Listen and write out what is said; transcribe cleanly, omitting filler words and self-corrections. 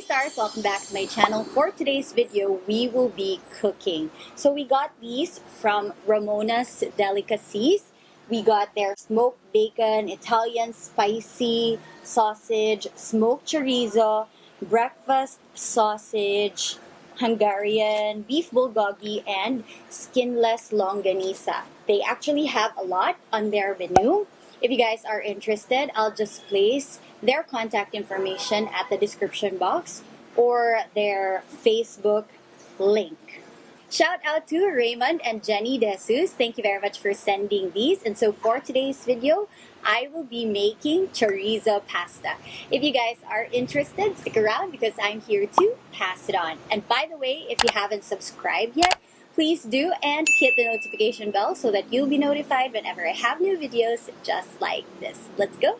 stars, welcome back to my channel. For today's video, we will be cooking. So we got these from Ramona's Delicacies. We got their smoked bacon, Italian spicy sausage, smoked chorizo, breakfast sausage, Hungarian beef bulgogi, and skinless longanisa. They actually have a lot on their menu. If you guys are interested, I'll just place their contact information at the description box or their Facebook link. Shout out to Raymond and Jenny DeSus. Thank you very much for sending these. And so for today's video, I will be making chorizo pasta. If you guys are interested, stick around because I'm here to pass it on. And by the way, if you haven't subscribed yet, please do and hit the notification bell so that you'll be notified whenever I have new videos just like this. Let's go!